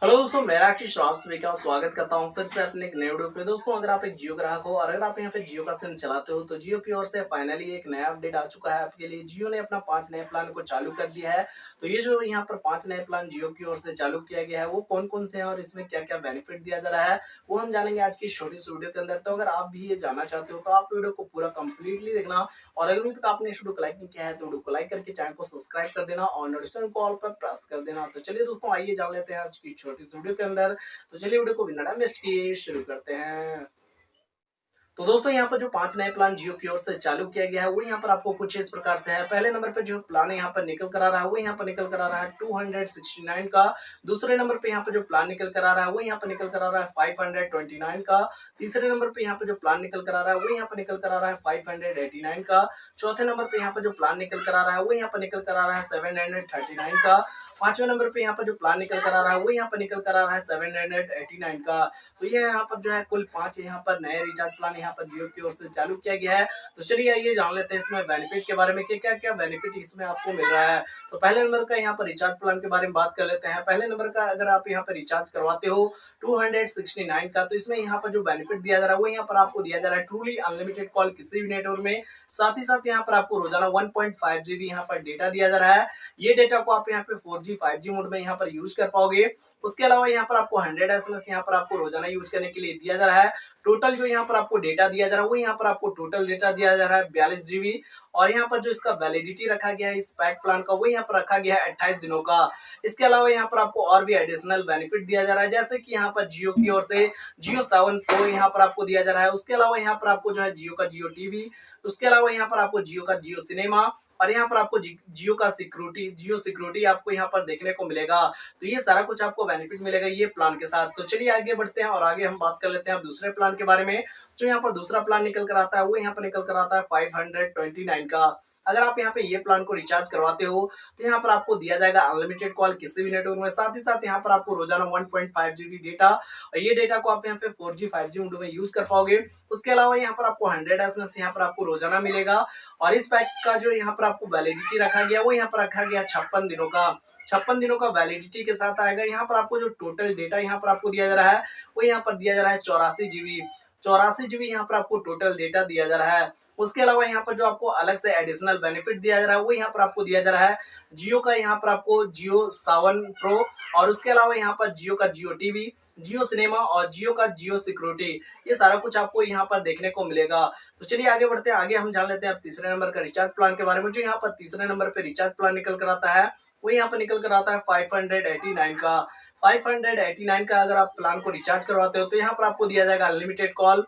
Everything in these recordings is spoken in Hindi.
हेलो दोस्तों, मेरा आशीष राउत सभी का स्वागत करता हूं फिर से अपने एक नए वीडियो पे। दोस्तों, अगर आप एक जियो ग्राहक हो और अगर आप यहां पे जियो का सिम चलाते हो तो जियो की ओर से फाइनली एक नया अपडेट आ चुका है आपके लिए। जियो ने अपना 5 नए प्लान को चालू कर दिया है। तो ये जो यहां पर 5 नए प्लान जियो की ओर से चालू किया गया है वो कौन-कौन से हैं और इसमें क्या-क्या बेनिफिट दिया जा रहा है वो हम जानेंगे आज की छोटी सी वीडियो के अंदर। तो अगर आप भी ये जानना चाहते हो तो आप वीडियो को पूरा कंप्लीटली देखना और अगर अभी तक आपने इस वीडियो को लाइक नहीं किया है तो वीडियो को लाइक करके चैनल को सब्सक्राइब कर देना और नोटिफिकेशन को ऑल पर प्रेस कर देना। तो चलिए दोस्तों, आइए जान लेते हैं आज की छोटी सी वीडियो के अंदर। तो चलिए वीडियो को बिना टाइम वेस्ट किए शुरू करते हैं। तो दोस्तों, यहाँ पर जो 5 नए प्लान जियो की ओर से चालू किया गया है वो यहाँ पर आपको कुछ इस प्रकार से है। पहले नंबर पे जो प्लान यहाँ पर निकल कर आ रहा है वो यहाँ पर निकल कर आ रहा है 269 का। दूसरे नंबर पे यहाँ पर जो प्लान निकल कर आ रहा है वो यहाँ पर निकल कर आ रहा है 529 का। तीसरे नंबर पे यहाँ पर जो प्लान निकल कर आ रहा है वो यहाँ पर निकल कर आ रहा है 589 का। चौथे नंबर पे यहाँ पर जो प्लान निकल कर आ रहा है वो यहाँ पर निकल कर आ रहा है 739 का। पांचवें नंबर पे यहाँ पर जो प्लान निकल कर आ रहा है वो यहाँ पर निकल कर आ रहा है 789 का। तो ये यहाँ पर जो है कुल 5 यहाँ पर नए रिचार्ज प्लान यहाँ पर जियो की ओर से चालू किया गया है। तो चलिए आइए जान लेते हैं इसमें बेनिफिट के बारे में कि क्या क्या बेनिफिट इसमें आपको मिल रहा है। तो पहले नंबर का यहाँ पर रिचार्ज प्लान के बारे में बात कर लेते हैं। पहले नंबर का अगर आप यहाँ पर रिचार्ज करवाते हो 269 का, तो इसमें यहाँ पर जो बेनिफिट दिया जा रहा है वो यहाँ पर आपको दिया जा रहा है ट्रूली अनलिमिटेड कॉल किसी भी नेटवर्क में। साथ ही साथ यहाँ पर आपको रोजाना 1.5 GB यहाँ पर डेटा दिया जा रहा है। ये डेटा को आप यहाँ पे 4G 5G मोड में यहाँ पर यूज कर पाओगे। उसके अलावा यहाँ पर आपको 100 SMS यहाँ पर आपको रोजाना यूज करने के लिए दिया जा रहा है। टोटल जो यहाँ पर आपको डेटा दिया जा रहा है वो यहाँ पर आपको टोटल डेटा दिया जा रहा है 42 GB। और यहाँ पर जो इसका वैलिडिटी रखा गया है इस पैक प्लान का वो यहाँ पर रखा गया है 28 दिनों का। इसके अलावा यहाँ पर आपको और भी एडिशनल बेनिफिट दिया जा रहा है, जैसे कि यहाँ पर जियो की ओर से जियो सावन प्रो यहाँ पर आपको दिया जा रहा है। उसके अलावा यहाँ पर आपको जो है जियो का जियो टीवी, उसके अलावा यहाँ पर आपको जियो का जियो सिनेमा और यहाँ पर आपको जियो का जियो सिक्योरिटी आपको यहाँ पर देखने को मिलेगा। तो ये सारा कुछ आपको बेनिफिट मिलेगा ये प्लान के साथ। तो चलिए आगे बढ़ते हैं और आगे हम बात कर लेते हैं अब दूसरे प्लान के बारे में। जो यहाँ पर दूसरा प्लान निकल कर आता है वो यहाँ पर निकल कर आता है 529 का। अगर आप यहाँ पे ये प्लान को रिचार्ज करवाते हो तो यहाँ पर आपको दिया जाएगा अनलिमिटेड कॉल किसी भी नेटवर्क में। साथ ही साथ यहाँ पर आपको रोजाना 1.5 GB डेटा और ये डेटा को आप यहाँ पे 4G 5G मोड में यूज कर पाओगे। उसके अलावा यहाँ पर आपको 100 SMS यहाँ पर आपको रोजाना मिलेगा। और इस पैक का जो यहाँ पर आपको वैलिडिटी रखा गया वो यहाँ पर रखा गया 56 दिनों का। 56 दिनों का वैलिडिटी के साथ आएगा। यहाँ पर आपको जो टोटल डेटा यहाँ पर आपको दिया जा रहा है वो यहाँ पर दिया जा रहा है 84 GB यहाँ पर आपको टोटल डेटा दिया जा रहा है। उसके अलावा यहाँ पर जो आपको अलग से एडिशनल बेनिफिट दिया जा रहा है वो यहाँ पर आपको दिया जा रहा है जियो का यहाँ पर आपको जियो सावन प्रो और उसके अलावा यहाँ पर जियो का जियो टीवी, जियो सिनेमा और जियो का जियो सिक्योरिटी। ये सारा कुछ आपको यहाँ पर देखने को मिलेगा। तो चलिए आगे बढ़ते हैं, आगे हम जान लेते हैं अब तीसरे नंबर का रिचार्ज प्लान के बारे में। जो यहाँ पर तीसरे नंबर पे रिचार्ज प्लान निकल कर आता है वो यहाँ पर निकल कर आता है 589 का। 589 का अगर आप प्लान को रिचार्ज करवाते हो तो यहाँ पर आपको दिया जाएगा अनलिमिटेड कॉल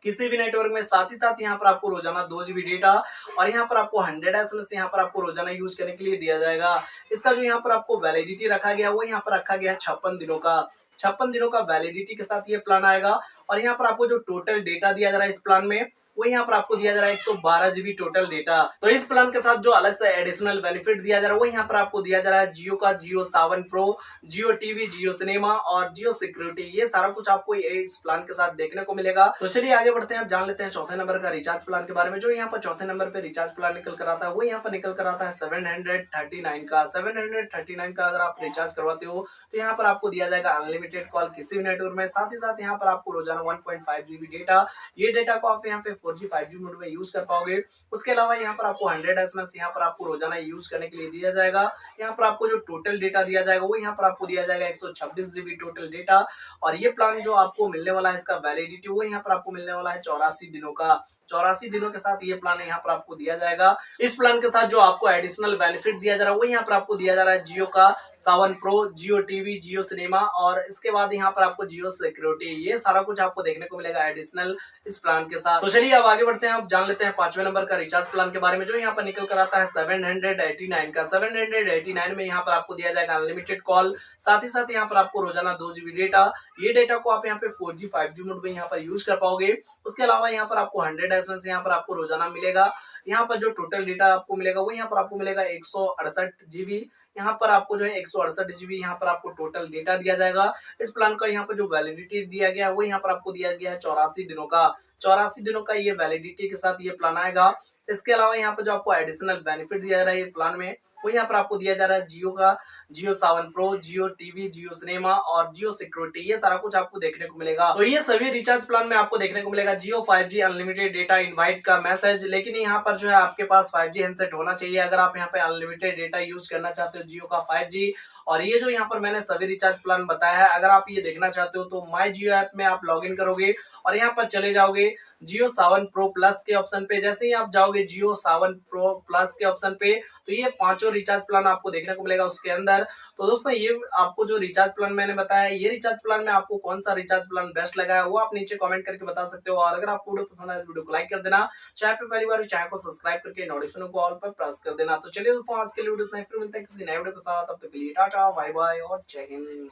किसी भी नेटवर्क में। साथ ही साथ यहाँ पर आपको रोजाना 2 GB डेटा और यहाँ पर आपको 100 SMS यहाँ पर आपको रोजाना यूज करने के लिए दिया जाएगा। इसका जो यहाँ पर आपको वैलिडिटी रखा गया वो यहाँ पर रखा गया है 56 दिनों का। 56 दिनों का वैलिडिटी के साथ ये प्लान आएगा। और यहाँ पर आपको जो टोटल डेटा दिया जा रहा है इस प्लान में वो यहाँ पर आपको दिया जा रहा है 112 GB टोटल डेटा। तो इस प्लान के साथ जो अलग से एडिशनल बेनिफिट दिया जा रहा है वो यहाँ पर आपको दिया जा रहा है जियो का जियो सावन प्रो, जियो टीवी, जियो सिनेमा और जियो सिक्योरिटी। ये सारा कुछ आपको इस प्लान के साथ देखने को मिलेगा। तो चलिए आगे बढ़ते हैं, अब जान लेते हैं चौथे नंबर का रिचार्ज प्लान के बारे में। जो यहाँ पर चौथे नंबर पे रिचार्ज प्लान निकल कर आता है वो यहाँ पर निकल कर आता है 739 का। 739 का अगर आप रिचार्ज करवाते हो तो यहाँ पर आपको दिया जाएगा अनलिमिटेड कॉल किसी भी नेटवर्क में। साथ ही साथ यहाँ पर आपको रोजाना 1.5 GB डेटा, ये डेटा को आप यहाँ पे 4G 5G मोड में यूज कर पाओगे। उसके अलावा यहाँ पर आपको 100 SMS यहाँ पर आपको रोजाना यूज करने के लिए दिया जाएगा। यहाँ पर आपको जो टोटल डेटा दिया जाएगा वो यहाँ पर आपको दिया जाएगा 126 GB टोटल डेटा। और ये प्लान जो आपको मिलने वाला है इसका वैलिडिटी वो यहाँ पर आपको मिलने वाला है 84 दिनों का। 84 दिनों के साथ ये प्लान यहाँ पर आपको दिया जाएगा। इस प्लान के साथ जो आपको एडिशनल बेनिफिट दिया जा रहा है वो यहाँ पर आपको दिया जा रहा है जियो का सावन प्रो, जियो टीवी, जियो सिनेमा और इसके बाद यहाँ पर आपको जियो सिक्योरिटी। ये सारा कुछ आपको देखने को मिलेगा एडिशनल इस प्लान के साथ। तो चलिए अब आगे बढ़ते हैं, अब जान लेते हैं पांचवें नंबर का रिचार्ज प्लान के बारे में। जो यहाँ पर निकल कर आता है 789 का। 789 में यहाँ पर आपको दिया जाएगा अनलिमिटेड कॉल। साथ ही साथ यहाँ पर आपको रोजाना 2 GB डेटा, ये डेटा को आप यहाँ पे 4G 5G मोड में यहाँ पर यूज कर पाओगे। उसके अलावा यहाँ पर आपको 100 SMS यहाँ पर आपको रोजाना मिलेगा। यहाँ पर जो टोटल डेटा आपको मिलेगा वो यहाँ पर आपको मिलेगा 168 GB। यहाँ पर आपको जो है 168 GB यहाँ पर आपको टोटल डेटा दिया जाएगा। इस प्लान का यहाँ पर जो वैलिडिटी दिया गया है वो यहाँ पर आपको दिया गया है 84 दिनों का। 84 दिनों का ये वैलिडिटी के साथ ये प्लान आएगा। इसके अलावा यहाँ पर जो आपको एडिशनल बेनिफिट दिया जा रहा है ये प्लान में वो यहाँ पर आपको दिया जा रहा है जियो का जियो सावन प्रो, जियो टीवी, जियो सिनेमा और जियो सिक्योरिटी, ये सारा कुछ आपको देखने को मिलेगा। तो ये सभी रिचार्ज प्लान में आपको देखने को मिलेगा। जियो 5G अनलिमिटेड डेटा इनवाइट का मैसेज, लेकिन यहाँ पर जो है आपके पास 5G हैंडसेट होना चाहिए अगर आप यहाँ पे अनलिमिटेड डेटा यूज करना चाहते हो जियो का 5G। और ये जो यहाँ पर मैंने सभी रिचार्ज प्लान बताया है, अगर आप ये देखना चाहते हो तो माई जियो ऐप में आप लॉगिन करोगे और यहाँ पर चले जाओगे जियो सावन प्रो प्लस के ऑप्शन पे। जैसे ही आप जाओगे जियो सावन प्रो प्लस के ऑप्शन पे, तो ये पांचों रिचार्ज प्लान आपको देखने को मिलेगा उसके अंदर। तो दोस्तों ये आपको जो रिचार्ज प्लान मैंने बताया, ये रिचार्ज प्लान में आपको कौन सा रिचार्ज प्लान बेस्ट लगा है वो आप नीचे कमेंट करके बता सकते हो। और अगर आपको वीडियो पसंद आए तो वीडियो को लाइक कर देना, चैनल पे पहली बार चैनल को सब्सक्राइब करके नोटिफिकेशन को ऑल पर प्रेस कर देना। तो चलिए दोस्तों आज के लिए वीडियो इतना ही, फिर मिलते हैं किसी नए वीडियो के साथ, तब तक के लिए टाटा बाय बाय और जय हिंद।